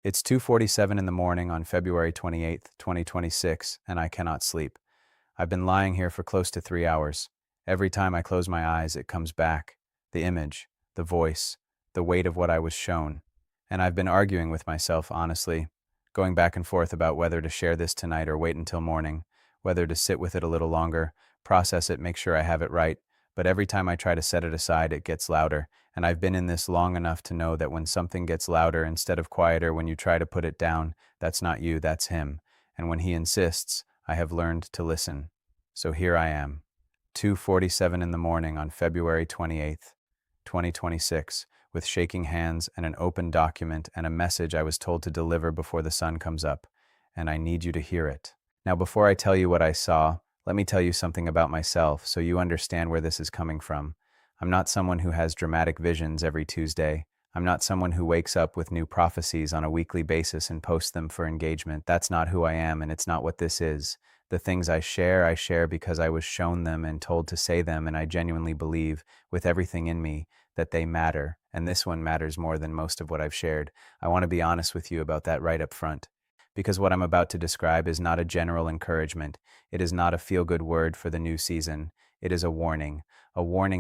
It's 2:47 in the morning on February 28th, 2026, and I cannot sleep. I've been lying here for close to 3 hours. Every time I close my eyes, it comes back. The image, the voice, the weight of what I was shown. And I've been arguing with myself, honestly, going back and forth about whether to share this tonight or wait until morning, whether to sit with it a little longer, process it, make sure I have it right. But every time I try to set it aside, it gets louder. And I've been in this long enough to know that when something gets louder instead of quieter, when you try to put it down, that's not you, that's him. And when he insists, I have learned to listen. So here I am, 2:47 in the morning on February 28th, 2026, with shaking hands and an open document and a message I was told to deliver before the sun comes up. And I need you to hear it. Now, before I tell you what I saw, let me tell you something about myself so you understand where this is coming from. I'm not someone who has dramatic visions every Tuesday. I'm not someone who wakes up with new prophecies on a weekly basis and posts them for engagement. That's not who I am, and it's not what this is. The things I share because I was shown them and told to say them, and I genuinely believe, with everything in me, that they matter. And this one matters more than most of what I've shared. I want to be honest with you about that right up front. Because what I'm about to describe is not a general encouragement. It is not a feel-good word for the new season. It is a warning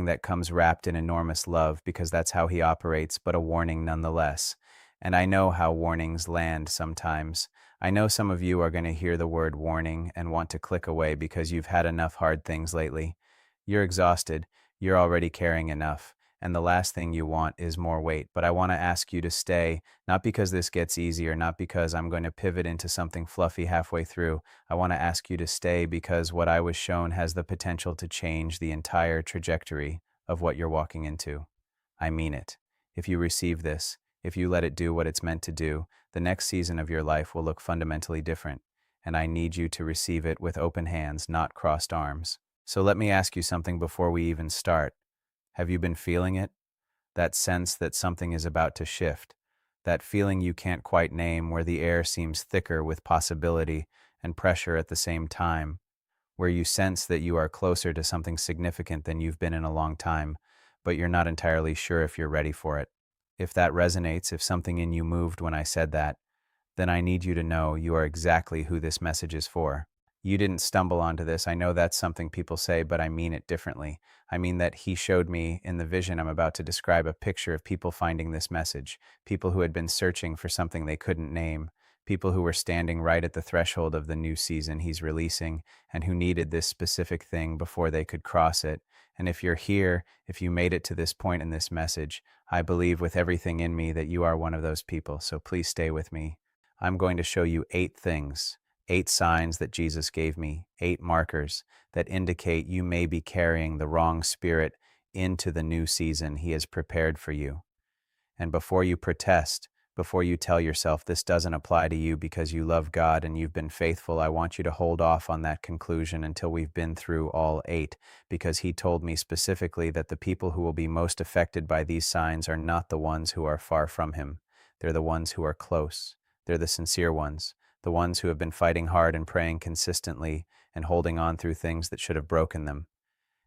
that comes wrapped in enormous love because that's how he operates, but a warning nonetheless. And I know how warnings land sometimes. I know some of you are going to hear the word warning and want to click away because you've had enough hard things lately. You're exhausted. You're already carrying enough. And the last thing you want is more weight. But I want to ask you to stay, not because this gets easier, not because I'm going to pivot into something fluffy halfway through. I want to ask you to stay because what I was shown has the potential to change the entire trajectory of what you're walking into. I mean it. If you receive this, if you let it do what it's meant to do, the next season of your life will look fundamentally different. And I need you to receive it with open hands, not crossed arms. So let me ask you something before we even start. Have you been feeling it? That sense that something is about to shift. That feeling you can't quite name where the air seems thicker with possibility and pressure at the same time. Where you sense that you are closer to something significant than you've been in a long time, but you're not entirely sure if you're ready for it. If that resonates, if something in you moved when I said that, then I need you to know you are exactly who this message is for. You didn't stumble onto this. I know that's something people say, but I mean it differently. I mean that he showed me in the vision I'm about to describe a picture of people finding this message, people who had been searching for something they couldn't name, people who were standing right at the threshold of the new season he's releasing and who needed this specific thing before they could cross it. And if you're here, if you made it to this point in this message, I believe with everything in me that you are one of those people. So please stay with me. I'm going to show you 8 things. 8 signs that Jesus gave me, 8 markers that indicate you may be carrying the wrong spirit into the new season he has prepared for you. And before you protest, before you tell yourself this doesn't apply to you because you love God and you've been faithful, I want you to hold off on that conclusion until we've been through all 8, because he told me specifically that the people who will be most affected by these signs are not the ones who are far from him. They're the ones who are close. They're the sincere ones. The ones who have been fighting hard and praying consistently and holding on through things that should have broken them.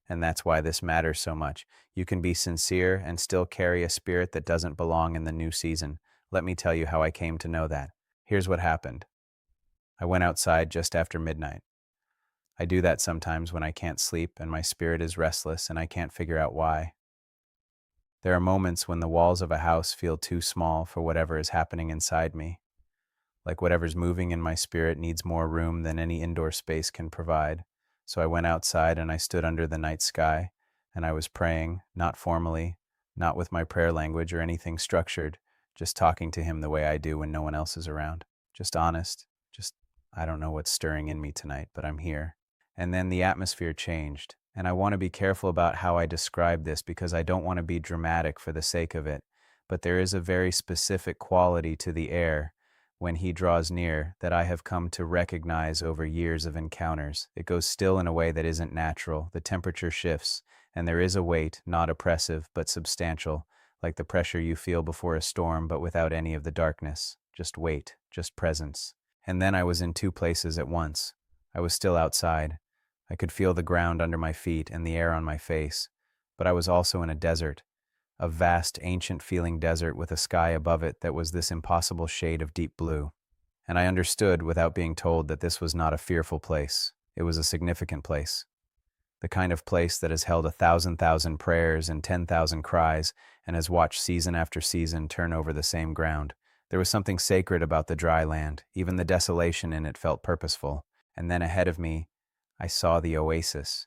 And that's why this matters so much. You can be sincere and still carry a spirit that doesn't belong in the new season. Let me tell you how I came to know that. Here's what happened. I went outside just after midnight. I do that sometimes when I can't sleep and my spirit is restless and I can't figure out why. There are moments when the walls of a house feel too small for whatever is happening inside me. Like whatever's moving in my spirit needs more room than any indoor space can provide. So I went outside and I stood under the night sky, and I was praying, not formally, not with my prayer language or anything structured, just talking to him the way I do when no one else is around. Just honest, I don't know what's stirring in me tonight, but I'm here. And then the atmosphere changed, and I want to be careful about how I describe this because I don't want to be dramatic for the sake of it, but there is a very specific quality to the air when he draws near that I have come to recognize over years of encounters. It goes still in a way that isn't natural. The temperature shifts, and there is a weight, not oppressive, but substantial, like the pressure you feel before a storm, but without any of the darkness. Just weight, just presence. And then I was in 2 places at once. I was still outside. I could feel the ground under my feet and the air on my face, but I was also in a desert, a vast, ancient-feeling desert with a sky above it that was this impossible shade of deep blue. And I understood, without being told, that this was not a fearful place. It was a significant place. The kind of place that has held 1,000 prayers and 10,000 cries and has watched season after season turn over the same ground. There was something sacred about the dry land. Even the desolation in it felt purposeful. And then ahead of me, I saw the oasis.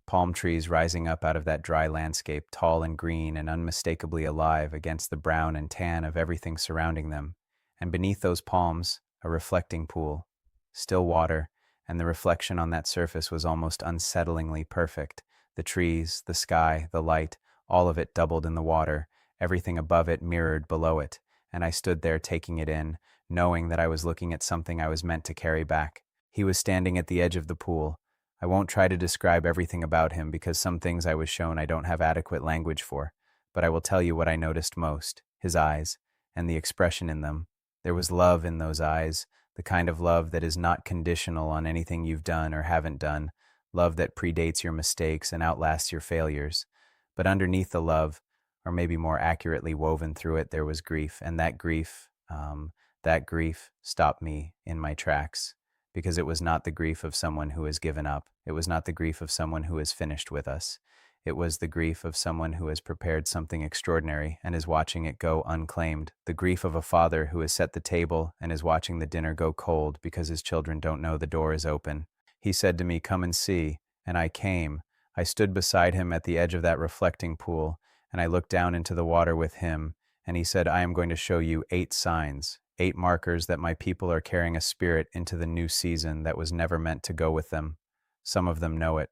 Palm trees rising up out of that dry landscape, tall and green and unmistakably alive against the brown and tan of everything surrounding them. And beneath those palms, a reflecting pool. Still water, and the reflection on that surface was almost unsettlingly perfect. The trees, the sky, the light, all of it doubled in the water, everything above it mirrored below it, and I stood there taking it in, knowing that I was looking at something I was meant to carry back. He was standing at the edge of the pool. I won't try to describe everything about him because some things I was shown I don't have adequate language for, but I will tell you what I noticed most: his eyes, and the expression in them. There was love in those eyes, the kind of love that is not conditional on anything you've done or haven't done, love that predates your mistakes and outlasts your failures. But underneath the love, or maybe more accurately woven through it, there was grief, and that grief stopped me in my tracks, because it was not the grief of someone who has given up. It was not the grief of someone who has finished with us. It was the grief of someone who has prepared something extraordinary and is watching it go unclaimed. The grief of a father who has set the table and is watching the dinner go cold because his children don't know the door is open. He said to me, "Come and see," and I came. I stood beside him at the edge of that reflecting pool, and I looked down into the water with him, and he said, "I am going to show you 8 signs, 8 markers that my people are carrying a spirit into the new season that was never meant to go with them. Some of them know it,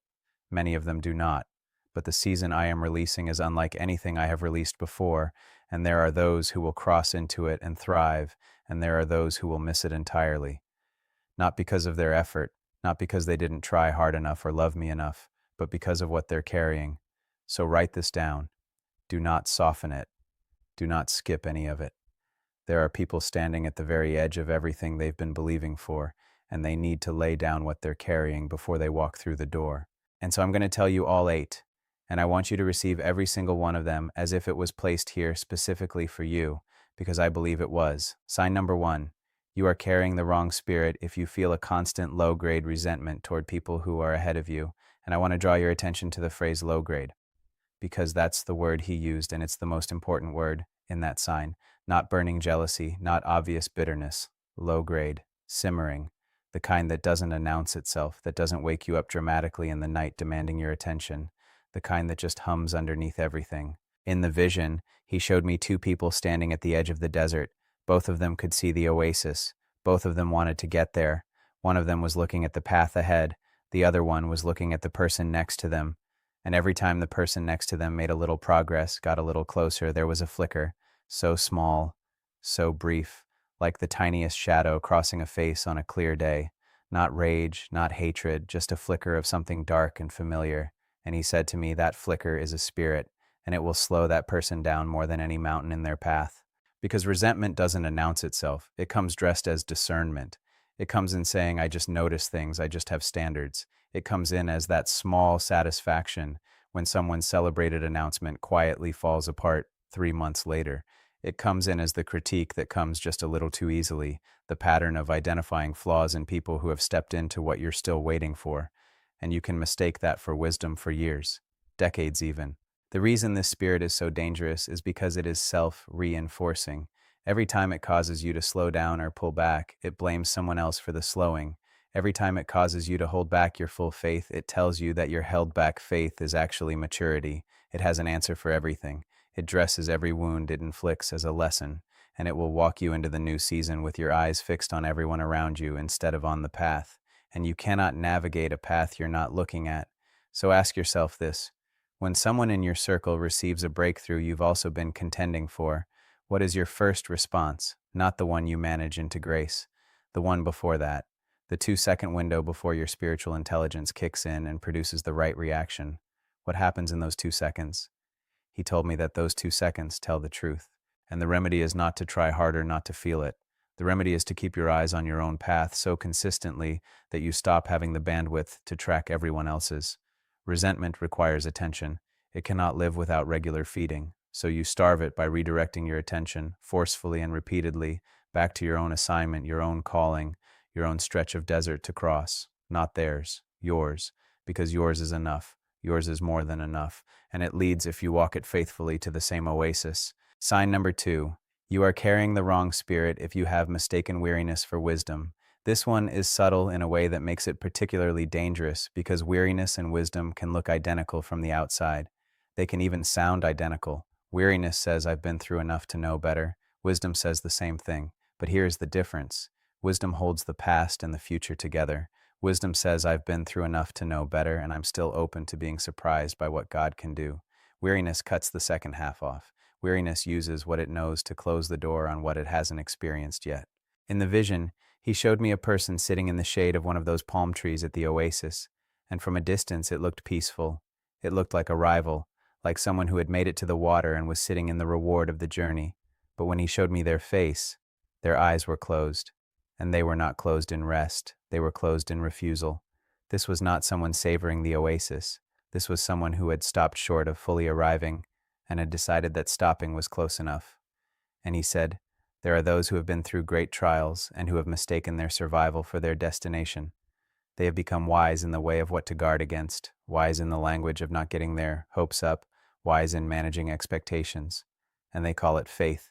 many of them do not. But the season I am releasing is unlike anything I have released before, and there are those who will cross into it and thrive, and there are those who will miss it entirely. Not because of their effort, not because they didn't try hard enough or love me enough, but because of what they're carrying. So write this down. Do not soften it. Do not skip any of it. There are people standing at the very edge of everything they've been believing for, and they need to lay down what they're carrying before they walk through the door. And so I'm going to tell you all 8. And I want you to receive every single one of them as if it was placed here specifically for you, because I believe it was. Sign number 1. You are carrying the wrong spirit if you feel a constant low-grade resentment toward people who are ahead of you. And I want to draw your attention to the phrase low-grade, because that's the word he used, and it's the most important word in that sign. Not burning jealousy, not obvious bitterness. Low-grade, simmering, the kind that doesn't announce itself, that doesn't wake you up dramatically in the night demanding your attention. The kind that just hums underneath everything. In the vision, he showed me 2 people standing at the edge of the desert. Both of them could see the oasis. Both of them wanted to get there. One of them was looking at the path ahead. The other one was looking at the person next to them. And every time the person next to them made a little progress, got a little closer, there was a flicker. So small, so brief, like the tiniest shadow crossing a face on a clear day. Not rage, not hatred, just a flicker of something dark and familiar. And he said to me, that flicker is a spirit, and it will slow that person down more than any mountain in their path. Because resentment doesn't announce itself. It comes dressed as discernment. It comes in saying, I just notice things, I just have standards. It comes in as that small satisfaction when someone's celebrated announcement quietly falls apart 3 months later. It comes in as the critique that comes just a little too easily, the pattern of identifying flaws in people who have stepped into what you're still waiting for. And you can mistake that for wisdom for years, decades even. The reason this spirit is so dangerous is because it is self-reinforcing. Every time it causes you to slow down or pull back, it blames someone else for the slowing. Every time it causes you to hold back your full faith, it tells you that your held back faith is actually maturity. It has an answer for everything. It dresses every wound it inflicts as a lesson, and it will walk you into the new season with your eyes fixed on everyone around you instead of on the path. And you cannot navigate a path you're not looking at. So ask yourself this: when someone in your circle receives a breakthrough you've also been contending for, what is your first response? Not the one you manage into grace, the one before that, the 2-second window before your spiritual intelligence kicks in and produces the right reaction. What happens in those 2 seconds? He told me that those 2 seconds tell the truth. And the remedy is not to try harder not to feel it. The remedy is to keep your eyes on your own path so consistently that you stop having the bandwidth to track everyone else's. Resentment requires attention. It cannot live without regular feeding. so you starve it by redirecting your attention forcefully and repeatedly back to your own assignment, your own calling, your own stretch of desert to cross. Not theirs, yours, because yours is enough. Yours is more than enough, and it leads, if you walk it faithfully, to the same oasis. Sign number 2. You are carrying the wrong spirit if you have mistaken weariness for wisdom. This one is subtle in a way that makes it particularly dangerous because weariness and wisdom can look identical from the outside. They can even sound identical. Weariness says, I've been through enough to know better. Wisdom says the same thing. But here's the difference. Wisdom holds the past and the future together. Wisdom says, I've been through enough to know better, and I'm still open to being surprised by what God can do. Weariness cuts the second half off. Weariness uses what it knows to close the door on what it hasn't experienced yet. In the vision, he showed me a person sitting in the shade of one of those palm trees at the oasis, and from a distance it looked peaceful. It looked like a rival, like someone who had made it to the water and was sitting in the reward of the journey. But when he showed me their face, their eyes were closed. And they were not closed in rest, they were closed in refusal. This was not someone savoring the oasis. This was someone who had stopped short of fully arriving and had decided that stopping was close enough. And he said, there are those who have been through great trials and who have mistaken their survival for their destination. They have become wise in the way of what to guard against, wise in the language of not getting their hopes up, wise in managing expectations. And they call it faith,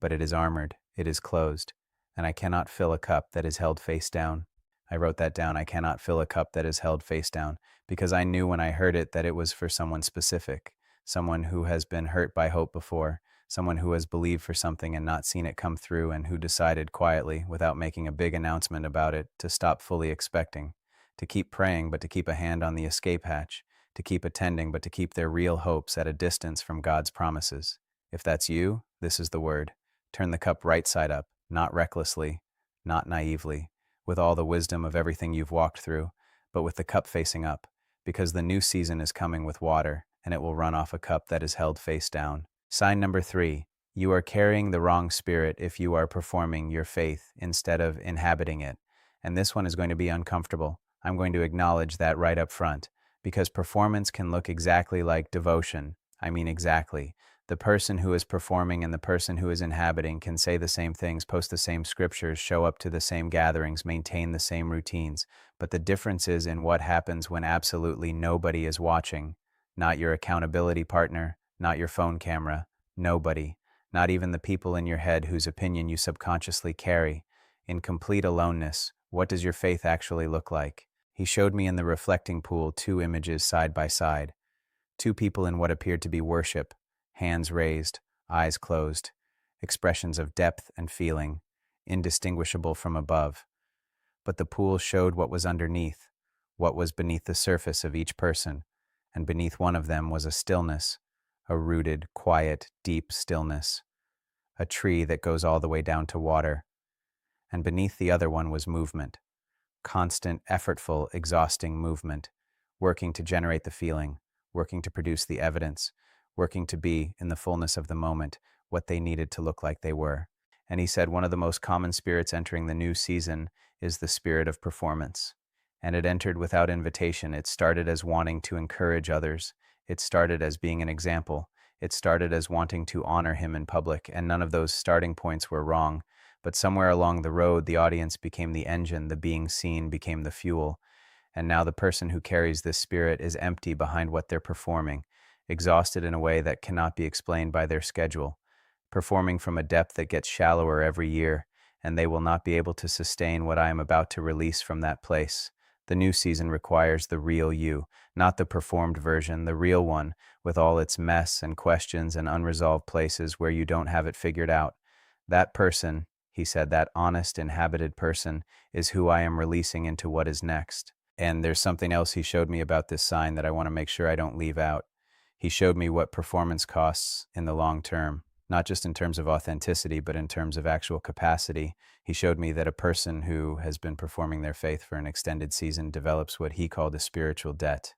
but it is armored, it is closed. And I cannot fill a cup that is held face down. I wrote that down. I cannot fill a cup that is held face down, because I knew when I heard it that it was for someone specific, someone who has been hurt by hope before, someone who has believed for something and not seen it come through, and who decided quietly, without making a big announcement about it, to stop fully expecting, to keep praying but to keep a hand on the escape hatch, to keep attending but to keep their real hopes at a distance from God's promises. If that's you, this is the word. Turn the cup right side up. Not recklessly, not naively, with all the wisdom of everything you've walked through, but with the cup facing up, because the new season is coming with water, and it will run off a cup that is held face down. Sign number 3. You are carrying the wrong spirit if you are performing your faith instead of inhabiting it. And this one is going to be uncomfortable. I'm going to acknowledge that right up front, because performance can look exactly like devotion. I mean exactly. The person who is performing and the person who is inhabiting can say the same things, post the same scriptures, show up to the same gatherings, maintain the same routines. But the difference is in what happens when absolutely nobody is watching. Not your accountability partner, not your phone camera, nobody. Not even the people in your head whose opinion you subconsciously carry. In complete aloneness, what does your faith actually look like? He showed me in the reflecting pool 2 images side by side. 2 people in what appeared to be worship. Hands raised, eyes closed, expressions of depth and feeling, indistinguishable from above. But the pool showed what was underneath, what was beneath the surface of each person, and beneath one of them was a stillness, a rooted, quiet, deep stillness, a tree that goes all the way down to water, and beneath the other one was movement, constant, effortful, exhausting movement, working to generate the feeling, working to produce the evidence, working to be, in the fullness of the moment, what they needed to look like they were. And he said one of the most common spirits entering the new season is the spirit of performance. And it entered without invitation. It started as wanting to encourage others. It started as being an example. It started as wanting to honor him in public, and none of those starting points were wrong. But somewhere along the road, the audience became the engine, the being seen became the fuel. And now the person who carries this spirit is empty behind what they're performing, exhausted in a way that cannot be explained by their schedule, performing from a depth that gets shallower every year, and they will not be able to sustain what I am about to release from that place. The new season requires the real you, not the performed version, the real one, with all its mess and questions and unresolved places where you don't have it figured out. That person, he said, that honest, inhabited person, is who I am releasing into what is next. And there's something else he showed me about this sign that I want to make sure I don't leave out. He showed me what performance costs in the long term, not just in terms of authenticity, but in terms of actual capacity. He showed me that a person who has been performing their faith for an extended season develops what he called a spiritual debt.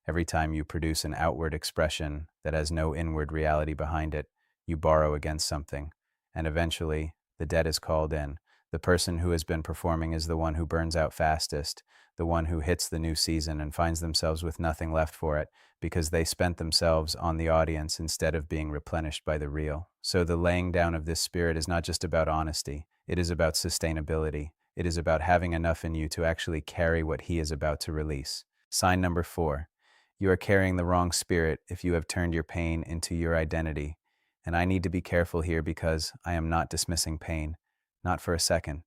Every time you produce an outward expression that has no inward reality behind it, you borrow against something, and eventually the debt is called in. The person who has been performing is the one who burns out fastest, the one who hits the new season and finds themselves with nothing left for it because they spent themselves on the audience instead of being replenished by the real. So the laying down of this spirit is not just about honesty, it is about sustainability. It is about having enough in you to actually carry what he is about to release. Sign number 4. You are carrying the wrong spirit if you have turned your pain into your identity. And I need to be careful here because I am not dismissing pain. Not for a second.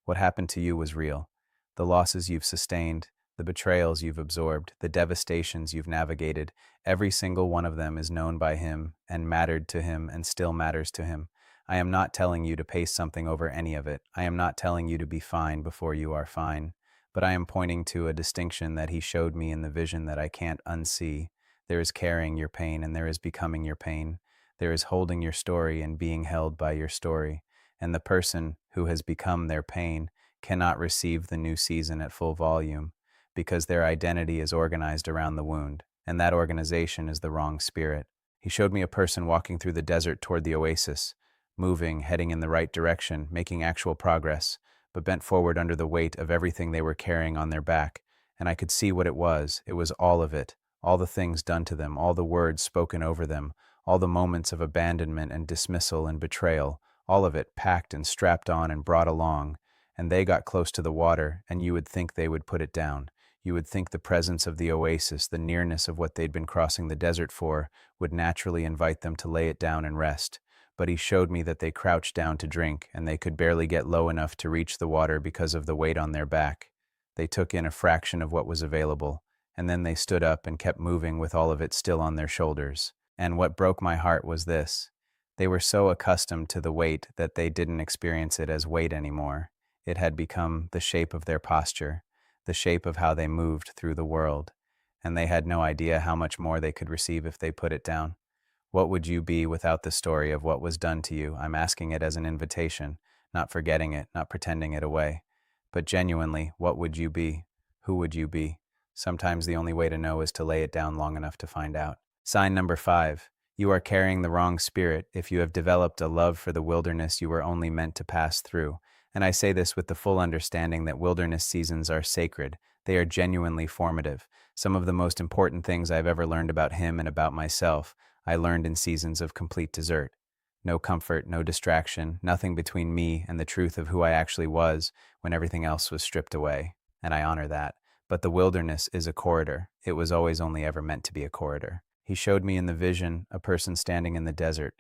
What happened to you was real. The losses you've sustained, the betrayals you've absorbed, the devastations you've navigated, every single one of them is known by him and mattered to him and still matters to him. I am not telling you to pace something over any of it. I am not telling you to be fine before you are fine. But I am pointing to a distinction that he showed me in the vision that I can't unsee. There is carrying your pain and there is becoming your pain. There is holding your story and being held by your story. And the person who has become their pain cannot receive the new season at full volume because their identity is organized around the wound, and that organization is the wrong spirit. He showed me a person walking through the desert toward the oasis, moving, heading in the right direction, making actual progress, but bent forward under the weight of everything they were carrying on their back, and I could see what it was. It was all of it, all the things done to them, all the words spoken over them, all the moments of abandonment and dismissal and betrayal, all of it packed and strapped on and brought along, and they got close to the water, and you would think they would put it down. You would think the presence of the oasis, the nearness of what they'd been crossing the desert for, would naturally invite them to lay it down and rest. But he showed me that they crouched down to drink, and they could barely get low enough to reach the water because of the weight on their back. They took in a fraction of what was available, and then they stood up and kept moving with all of it still on their shoulders. And what broke my heart was this. They were so accustomed to the weight that they didn't experience it as weight anymore. It had become the shape of their posture, the shape of how they moved through the world, and they had no idea how much more they could receive if they put it down. What would you be without the story of what was done to you? I'm asking it as an invitation, not forgetting it, not pretending it away. But genuinely, what would you be? Who would you be? Sometimes the only way to know is to lay it down long enough to find out. Sign number 5. You are carrying the wrong spirit if you have developed a love for the wilderness you were only meant to pass through. And I say this with the full understanding that wilderness seasons are sacred. They are genuinely formative. Some of the most important things I've ever learned about him and about myself, I learned in seasons of complete desert. No comfort, no distraction, nothing between me and the truth of who I actually was when everything else was stripped away. And I honor that. But the wilderness is a corridor. It was always only ever meant to be a corridor. He showed me in the vision a person standing in the desert,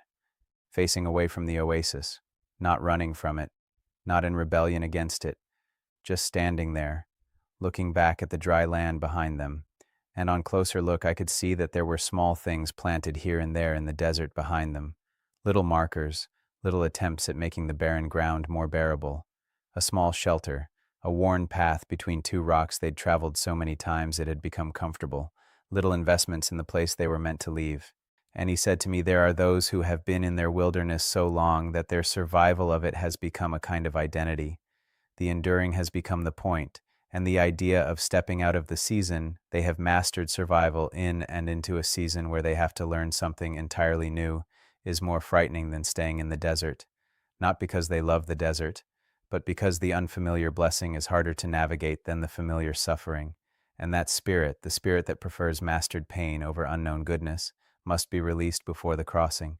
facing away from the oasis, not running from it, not in rebellion against it, just standing there, looking back at the dry land behind them. And on closer look, I could see that there were small things planted here and there in the desert behind them, little markers, little attempts at making the barren ground more bearable, a small shelter, a worn path between two rocks they'd traveled so many times it had become comfortable, little investments in the place they were meant to leave. And he said to me, there are those who have been in their wilderness so long that their survival of it has become a kind of identity. The enduring has become the point, and the idea of stepping out of the season, they have mastered survival in and into a season where they have to learn something entirely new, is more frightening than staying in the desert. Not because they love the desert, but because the unfamiliar blessing is harder to navigate than the familiar suffering. And that spirit, the spirit that prefers mastered pain over unknown goodness, must be released before the crossing.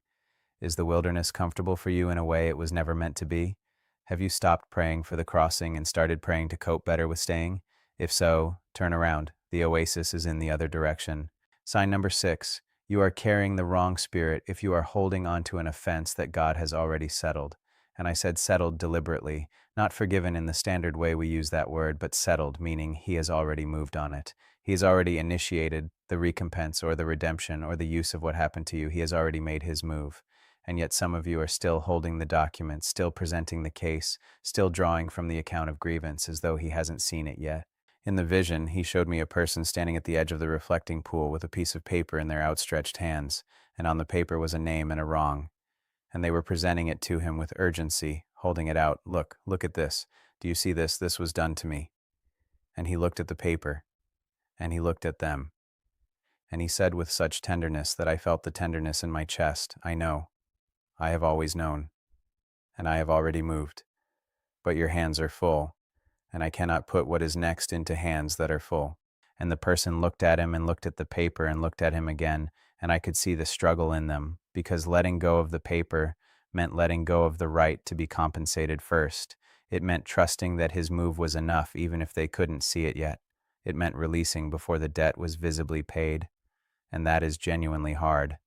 Is the wilderness comfortable for you in a way it was never meant to be? Have you stopped praying for the crossing and started praying to cope better with staying? If so, turn around. The oasis is in the other direction. Sign number 6. You are carrying the wrong spirit if you are holding on to an offense that God has already settled. And I said settled deliberately, not forgiven in the standard way we use that word, but settled, meaning he has already moved on it. He has already initiated the recompense or the redemption or the use of what happened to you. He has already made his move. And yet some of you are still holding the document, still presenting the case, still drawing from the account of grievance as though he hasn't seen it yet. In the vision, he showed me a person standing at the edge of the reflecting pool with a piece of paper in their outstretched hands, and on the paper was a name and a wrong. And they were presenting it to him with urgency, holding it out. Look at this. Do you see this? This was done to me. And he looked at the paper, and he looked at them. And he said with such tenderness that I felt the tenderness in my chest, I know. I have always known. And I have already moved. but your hands are full, and I cannot put what is next into hands that are full." And the person looked at him and looked at the paper and looked at him again, and I could see the struggle in them, because letting go of the paper meant letting go of the right to be compensated first. It meant trusting that his move was enough even if they couldn't see it yet. It meant releasing before the debt was visibly paid. And that is genuinely hard,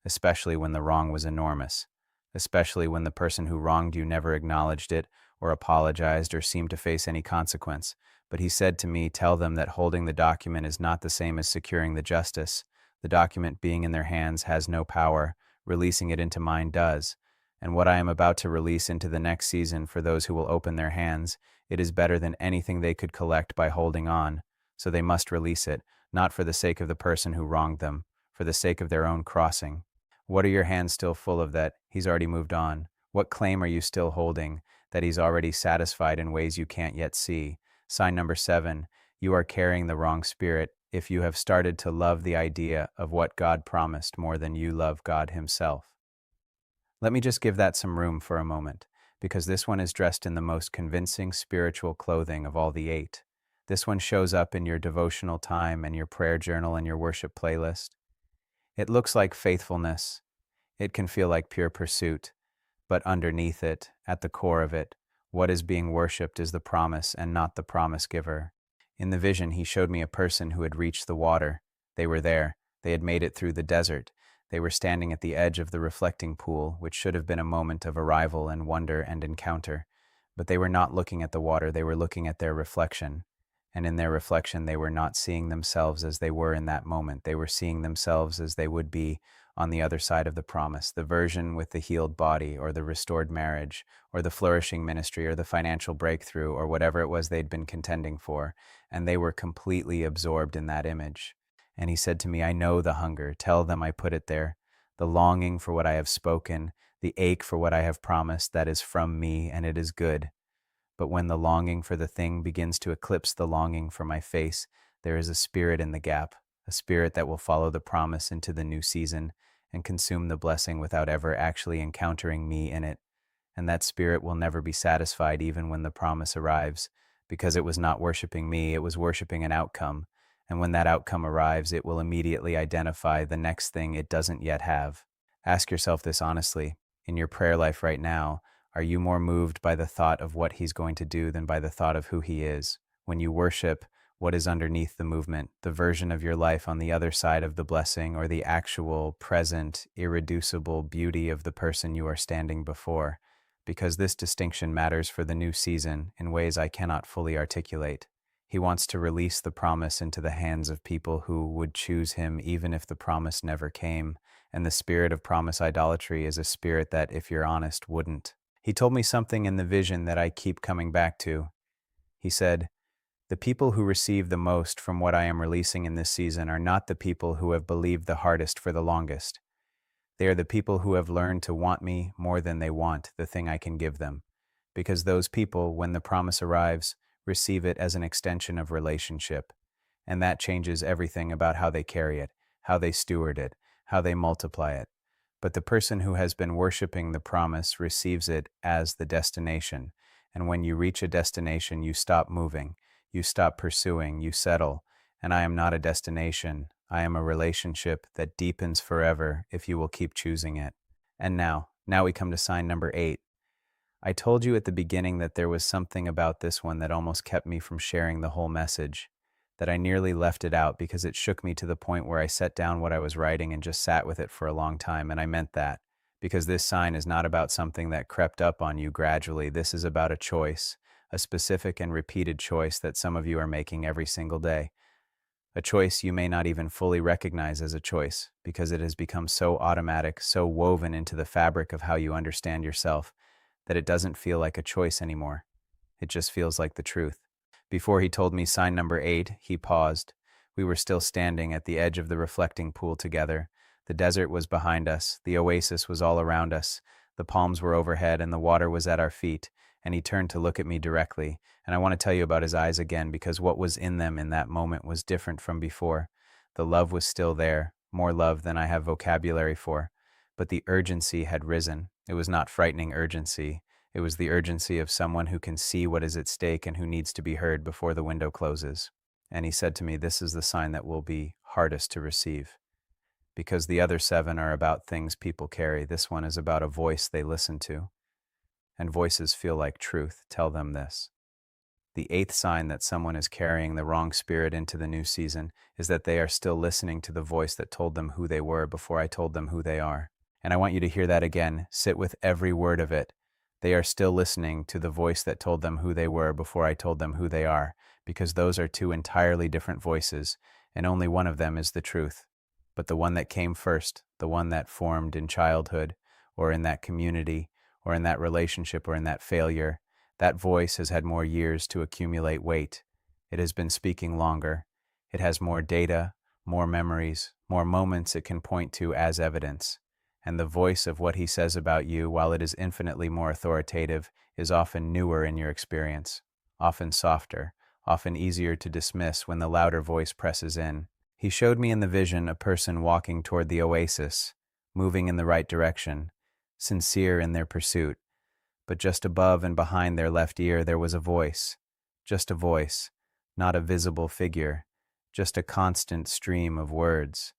especially when the wrong was enormous, especially when the person who wronged you never acknowledged it or apologized or seemed to face any consequence. But he said to me, "Tell them that holding the document is not the same as securing the justice. The document being in their hands has no power. Releasing it into mine does. And what I am about to release into the next season for those who will open their hands, it is better than anything they could collect by holding on. So they must release it, not for the sake of the person who wronged them, for the sake of their own crossing. What are your hands still full of that he's already moved on? What claim are you still holding that he's already satisfied in ways you can't yet see? Sign number 7, you are carrying the wrong spirit if you have started to love the idea of what God promised more than you love God himself. Let me just give that some room for a moment, because this one is dressed in the most convincing spiritual clothing of all the 8. This one shows up in your devotional time and your prayer journal and your worship playlist. It looks like faithfulness. It can feel like pure pursuit. But underneath it, at the core of it, what is being worshipped is the promise and not the promise giver. In the vision, he showed me a person who had reached the water. They were there. They had made it through the desert. They were standing at the edge of the reflecting pool, which should have been a moment of arrival and wonder and encounter. But they were not looking at the water. They were looking at their reflection. And in their reflection, they were not seeing themselves as they were in that moment. They were seeing themselves as they would be on the other side of the promise, the version with the healed body or the restored marriage or the flourishing ministry or the financial breakthrough or whatever it was they'd been contending for. And they were completely absorbed in that image. And he said to me, "I know the hunger. Tell them I put it there. The longing for what I have spoken, the ache for what I have promised, that is from me, and it is good. But when the longing for the thing begins to eclipse the longing for my face, there is a spirit in the gap, a spirit that will follow the promise into the new season and consume the blessing without ever actually encountering me in it. And that spirit will never be satisfied even when the promise arrives, because it was not worshiping me, it was worshiping an outcome. And when that outcome arrives, it will immediately identify the next thing it doesn't yet have." Ask yourself this honestly. In your prayer life right now, are you more moved by the thought of what he's going to do than by the thought of who he is? When you worship, what is underneath the movement, the version of your life on the other side of the blessing, or the actual, present, irreducible beauty of the person you are standing before? Because this distinction matters for the new season in ways I cannot fully articulate. He wants to release the promise into the hands of people who would choose him even if the promise never came, and the spirit of promise idolatry is a spirit that, if you're honest, wouldn't. He told me something in the vision that I keep coming back to. He said, "The people who receive the most from what I am releasing in this season are not the people who have believed the hardest for the longest. They are the people who have learned to want me more than they want the thing I can give them. Because those people, when the promise arrives, receive it as an extension of relationship. And that changes everything about how they carry it, how they steward it, how they multiply it. But the person who has been worshiping the promise receives it as the destination. And when you reach a destination, you stop moving, you stop pursuing, you settle. And I am not a destination. I am a relationship that deepens forever if you will keep choosing it." And now we come to sign number 8. I told you at the beginning that there was something about this one that almost kept me from sharing the whole message, that I nearly left it out because it shook me to the point where I set down what I was writing and just sat with it for a long time, and I meant that, because this sign is not about something that crept up on you gradually. This is about a choice, a specific and repeated choice that some of you are making every single day. A choice you may not even fully recognize as a choice, because it has become so automatic, so woven into the fabric of how you understand yourself, that it doesn't feel like a choice anymore. It just feels like the truth. Before he told me sign number 8, he paused. We were still standing at the edge of the reflecting pool together. The desert was behind us. The oasis was all around us. The palms were overhead and the water was at our feet. And he turned to look at me directly. And I want to tell you about his eyes again, because what was in them in that moment was different from before. The love was still there, more love than I have vocabulary for. But the urgency had risen. It was not frightening urgency. It was the urgency of someone who can see what is at stake and who needs to be heard before the window closes. And he said to me, "This is the sign that will be hardest to receive. Because the other seven are about things people carry, this one is about a voice they listen to. And voices feel like truth. Tell them this." The eighth sign that someone is carrying the wrong spirit into the new season is that they are still listening to the voice that told them who they were before I told them who they are. And I want you to hear that again. Sit with every word of it. They are still listening to the voice that told them who they were before I told them who they are, because those are two entirely different voices, and only one of them is the truth. But the one that came first, the one that formed in childhood, or in that community, or in that relationship, or in that failure, that voice has had more years to accumulate weight. It has been speaking longer. It has more data, more memories, more moments it can point to as evidence. And the voice of what he says about you, while it is infinitely more authoritative, is often newer in your experience, often softer, often easier to dismiss when the louder voice presses in. He showed me in the vision a person walking toward the oasis, moving in the right direction, sincere in their pursuit. But just above and behind their left ear there was a voice, just a voice, not a visible figure, just a constant stream of words.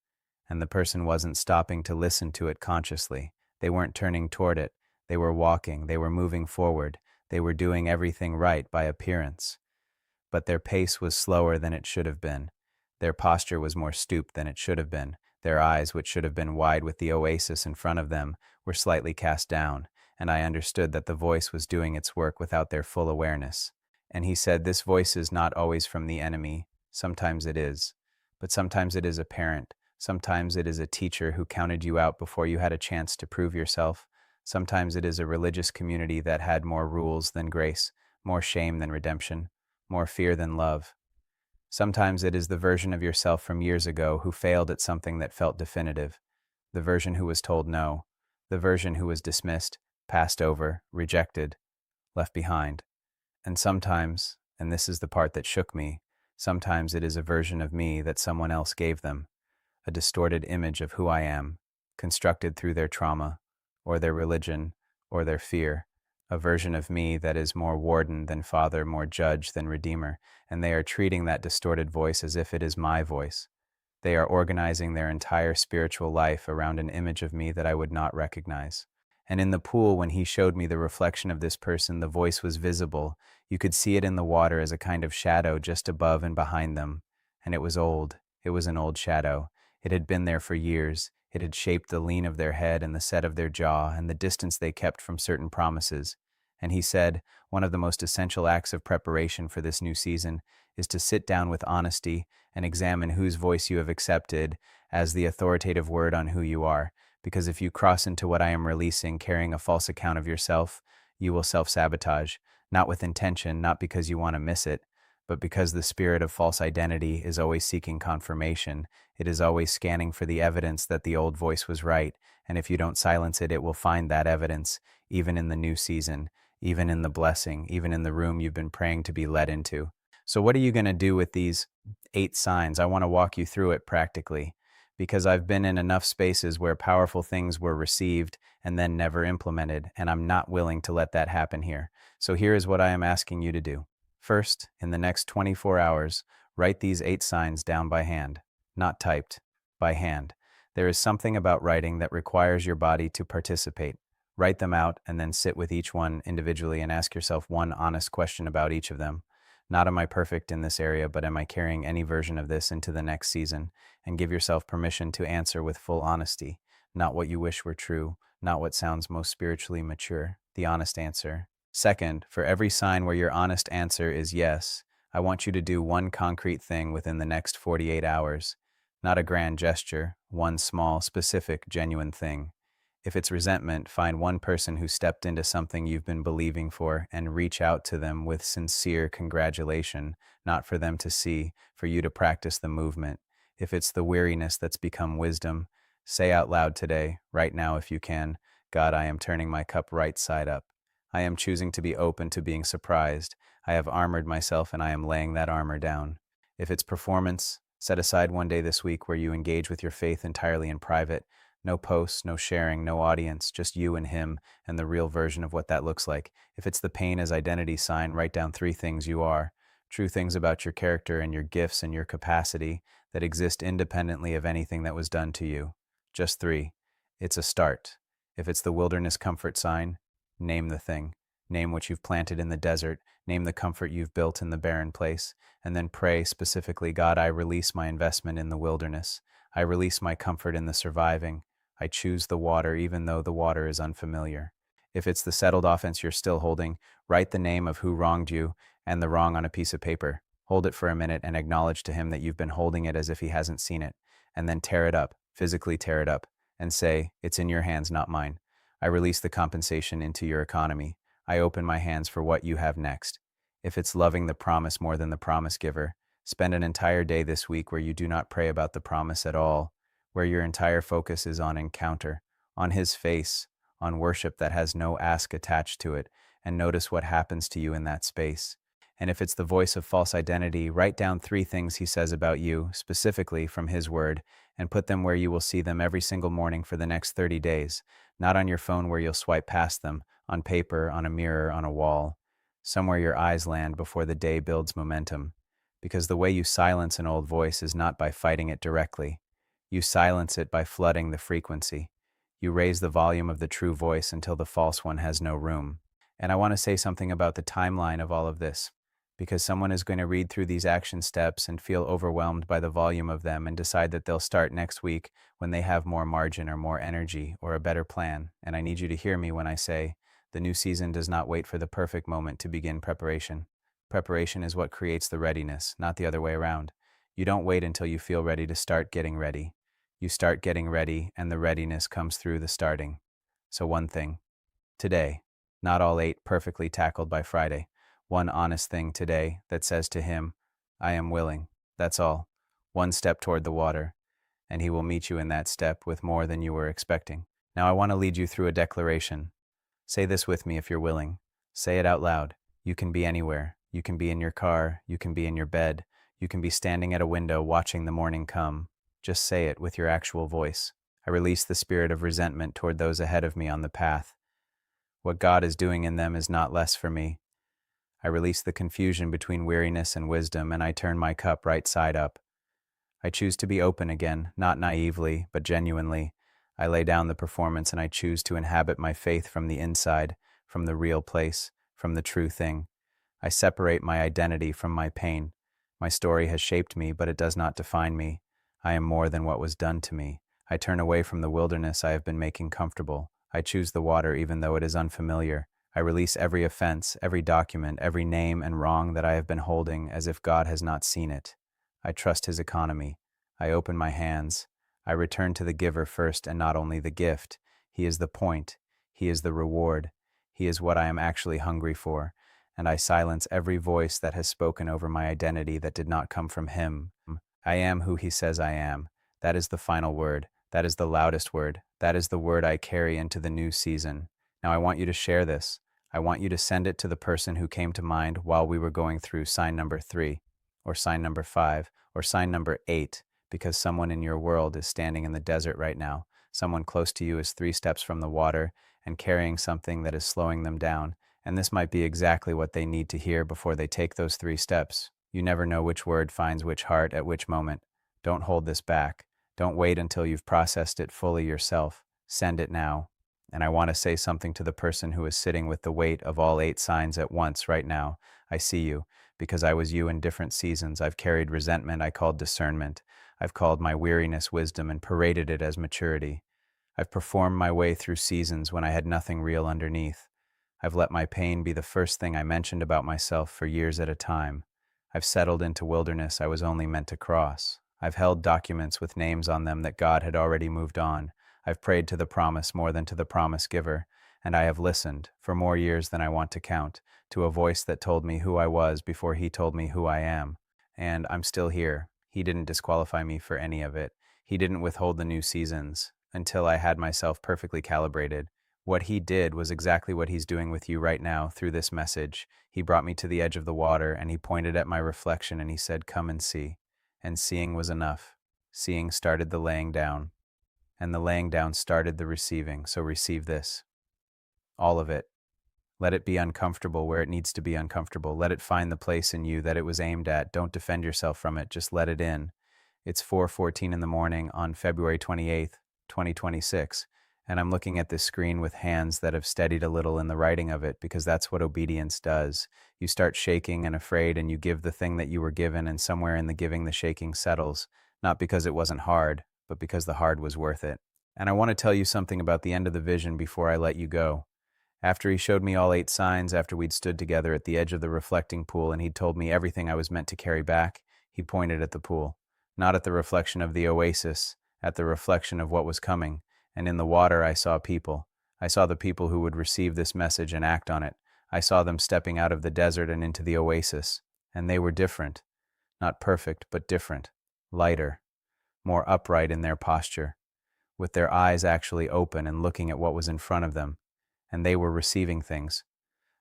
And the person wasn't stopping to listen to it consciously. They weren't turning toward it. They were walking, they were moving forward, they were doing everything right by appearance. But their pace was slower than it should have been. Their posture was more stooped than it should have been. Their eyes, which should have been wide with the oasis in front of them, were slightly cast down, and I understood that the voice was doing its work without their full awareness. And he said, "This voice is not always from the enemy. Sometimes it is. But sometimes it is a parent. Sometimes it is a teacher who counted you out before you had a chance to prove yourself. Sometimes it is a religious community that had more rules than grace, more shame than redemption, more fear than love. Sometimes it is the version of yourself from years ago who failed at something that felt definitive, the version who was told no, the version who was dismissed, passed over, rejected, left behind. And sometimes, and this is the part that shook me, sometimes it is a version of me that someone else gave them, a distorted image of who I am, constructed through their trauma, or their religion, or their fear, a version of me that is more warden than father, more judge than redeemer, and they are treating that distorted voice as if it is my voice. They are organizing their entire spiritual life around an image of me that I would not recognize. And in the pool, when he showed me the reflection of this person, the voice was visible. You could see it in the water as a kind of shadow just above and behind them. And it was old. It was an old shadow. It had been there for years. It had shaped the lean of their head and the set of their jaw and the distance they kept from certain promises. And he said, one of the most essential acts of preparation for this new season is to sit down with honesty and examine whose voice you have accepted as the authoritative word on who you are. Because if you cross into what I am releasing carrying a false account of yourself, you will self-sabotage, not with intention, not because you want to miss it, but because the spirit of false identity is always seeking confirmation. It is always scanning for the evidence that the old voice was right, and if you don't silence it, it will find that evidence, even in the new season, even in the blessing, even in the room you've been praying to be led into. So what are you going to do with these 8 signs? I want to walk you through it practically, because I've been in enough spaces where powerful things were received and then never implemented, and I'm not willing to let that happen here. So here is what I am asking you to do. First, in the next 24 hours, write these 8 signs down by hand, not typed, by hand. There is something about writing that requires your body to participate. Write them out and then sit with each one individually and ask yourself one honest question about each of them. Not am I perfect in this area, but am I carrying any version of this into the next season? And give yourself permission to answer with full honesty, not what you wish were true, not what sounds most spiritually mature, the honest answer. Second, for every sign where your honest answer is yes, I want you to do one concrete thing within the next 48 hours. Not a grand gesture, one small, specific, genuine thing. If it's resentment, find one person who stepped into something you've been believing for and reach out to them with sincere congratulation, not for them to see, for you to practice the movement. If it's the weariness that's become wisdom, say out loud today, right now if you can, God, I am turning my cup right side up. I am choosing to be open to being surprised. I have armored myself and I am laying that armor down. If it's performance, set aside one day this week where you engage with your faith entirely in private, No posts, no sharing, no audience, just you and him and the real version of what that looks like. If it's the pain as identity sign, write down 3 things you are, true things about your character and your gifts and your capacity that exist independently of anything that was done to you. Just 3. It's a start. If it's the wilderness comfort sign, name the thing. Name what you've planted in the desert. Name the comfort you've built in the barren place. And then pray specifically, God, I release my investment in the wilderness. I release my comfort in the surviving. I choose the water even though the water is unfamiliar. If it's the settled offense you're still holding, write the name of who wronged you and the wrong on a piece of paper. Hold it for a minute and acknowledge to him that you've been holding it as if he hasn't seen it. And then tear it up, physically tear it up, and say, it's in your hands, not mine. I release the compensation into your economy. I open my hands for what you have next. If it's loving the promise more than the promise giver, spend an entire day this week where you do not pray about the promise at all, where your entire focus is on encounter, on his face, on worship that has no ask attached to it, and notice what happens to you in that space. And if it's the voice of false identity, write down 3 things he says about you, specifically from his word, and put them where you will see them every single morning for the next 30 days, not on your phone where you'll swipe past them, on paper, on a mirror, on a wall, somewhere your eyes land before the day builds momentum. Because the way you silence an old voice is not by fighting it directly. You silence it by flooding the frequency. You raise the volume of the true voice until the false one has no room. And I want to say something about the timeline of all of this, because someone is going to read through these action steps and feel overwhelmed by the volume of them and decide that they'll start next week when they have more margin or more energy or a better plan. And I need you to hear me when I say the new season does not wait for the perfect moment to begin preparation. Preparation is what creates the readiness, not the other way around. You don't wait until you feel ready to start getting ready. You start getting ready, and the readiness comes through the starting. So one thing, today, not all 8 perfectly tackled by Friday. One honest thing today that says to him, I am willing. That's all. One step toward the water, and he will meet you in that step with more than you were expecting. Now I want to lead you through a declaration. Say this with me if you're willing. Say it out loud. You can be anywhere. You can be in your car. You can be in your bed. You can be standing at a window watching the morning come. Just say it with your actual voice. I release the spirit of resentment toward those ahead of me on the path. What God is doing in them is not less for me. I release the confusion between weariness and wisdom, and I turn my cup right side up. I choose to be open again, not naively, but genuinely. I lay down the performance and I choose to inhabit my faith from the inside, from the real place, from the true thing. I separate my identity from my pain. My story has shaped me, but it does not define me. I am more than what was done to me. I turn away from the wilderness I have been making comfortable. I choose the water even though it is unfamiliar. I release every offense, every document, every name and wrong that I have been holding as if God has not seen it. I trust his economy. I open my hands. I return to the giver first and not only the gift. He is the point. He is the reward. He is what I am actually hungry for. And I silence every voice that has spoken over my identity that did not come from him. I am who he says I am. That is the final word. That is the loudest word. That is the word I carry into the new season. Now I want you to share this. I want you to send it to the person who came to mind while we were going through sign number 3, or sign number 5, or sign number 8, because someone in your world is standing in the desert right now. Someone close to you is 3 steps from the water and carrying something that is slowing them down. And this might be exactly what they need to hear before they take those 3 steps. You never know which word finds which heart at which moment. Don't hold this back. Don't wait until you've processed it fully yourself. Send it now. And I want to say something to the person who is sitting with the weight of all 8 signs at once right now. I see you, because I was you in different seasons. I've carried resentment I called discernment. I've called my weariness wisdom and paraded it as maturity. I've performed my way through seasons when I had nothing real underneath. I've let my pain be the first thing I mentioned about myself for years at a time. I've settled into wilderness I was only meant to cross. I've held documents with names on them that God had already moved on. I've prayed to the promise more than to the promise giver, and I have listened, for more years than I want to count, to a voice that told me who I was before he told me who I am. And I'm still here. He didn't disqualify me for any of it. He didn't withhold the new seasons until I had myself perfectly calibrated. What he did was exactly what he's doing with you right now through this message. He brought me to the edge of the water, and he pointed at my reflection and he said, "Come and see." And seeing was enough. Seeing started the laying down. And the laying down started the receiving, so receive this. All of it. Let it be uncomfortable where it needs to be uncomfortable. Let it find the place in you that it was aimed at. Don't defend yourself from it, just let it in. It's 4:14 in the morning on February 28th, 2026, and I'm looking at this screen with hands that have steadied a little in the writing of it because that's what obedience does. You start shaking and afraid and you give the thing that you were given, and somewhere in the giving the shaking settles, not because it wasn't hard, but because the hard was worth it. And I want to tell you something about the end of the vision before I let you go. After he showed me all 8 signs, after we'd stood together at the edge of the reflecting pool and he'd told me everything I was meant to carry back, he pointed at the pool. Not at the reflection of the oasis, at the reflection of what was coming. And in the water I saw people. I saw the people who would receive this message and act on it. I saw them stepping out of the desert and into the oasis. And they were different. Not perfect, but different. Lighter. More upright in their posture. With their eyes actually open and looking at what was in front of them. And they were receiving things.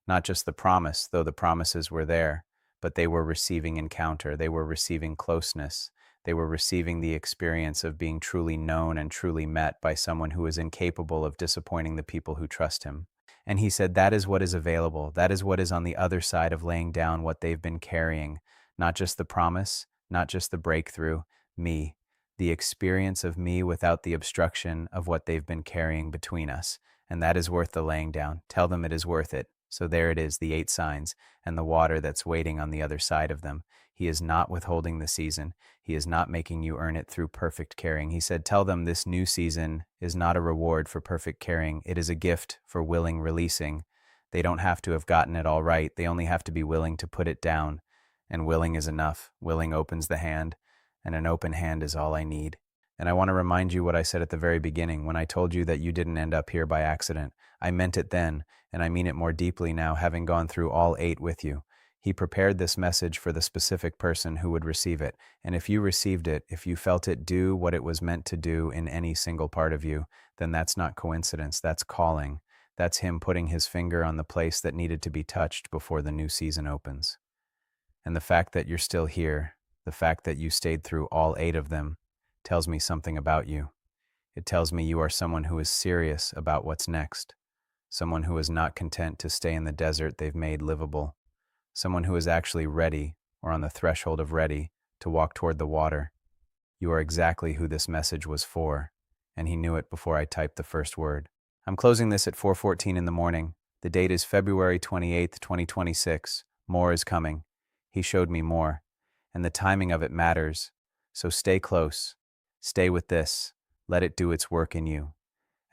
Not just the promise, though the promises were there, but they were receiving encounter. They were receiving closeness. They were receiving the experience of being truly known and truly met by someone who is incapable of disappointing the people who trust him. And he said, that is what is available. That is what is on the other side of laying down what they've been carrying. Not just the promise, not just the breakthrough, me. The experience of me without the obstruction of what they've been carrying between us. And that is worth the laying down. Tell them it is worth it. So there it is, the 8 signs, and the water that's waiting on the other side of them. He is not withholding the season. He is not making you earn it through perfect carrying. He said, tell them this new season is not a reward for perfect carrying. It is a gift for willing releasing. They don't have to have gotten it all right. They only have to be willing to put it down. And willing is enough. Willing opens the hand, and an open hand is all I need. And I want to remind you what I said at the very beginning when I told you that you didn't end up here by accident. I meant it then, and I mean it more deeply now, having gone through all 8 with you. He prepared this message for the specific person who would receive it. And if you received it, if you felt it do what it was meant to do in any single part of you, then that's not coincidence, that's calling. That's him putting his finger on the place that needed to be touched before the new season opens. And the fact that you're still here, the fact that you stayed through all 8 of them, tells me something about you. It tells me you are someone who is serious about what's next, someone who is not content to stay in the desert they've made livable, someone who is actually ready, or on the threshold of ready, to walk toward the water. You are exactly who this message was for, and he knew it before I typed the first word. I'm closing this at 4:14 in the morning. The date is February 28th, 2026. More is coming. He showed me more, and the timing of it matters, so stay close. Stay with this, let it do its work in you,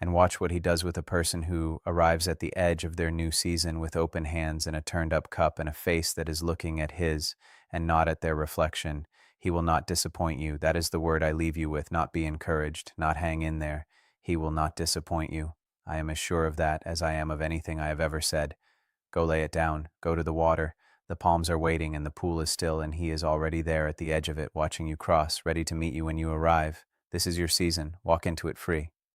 and watch what he does with a person who arrives at the edge of their new season with open hands and a turned-up cup and a face that is looking at his and not at their reflection. He will not disappoint you. That is the word I leave you with. Not be encouraged, not hang in there. He will not disappoint you. I am as sure of that as I am of anything I have ever said. Go lay it down. Go to the water. The palms are waiting and the pool is still, and he is already there at the edge of it, watching you cross, ready to meet you when you arrive. This is your season. Walk into it free.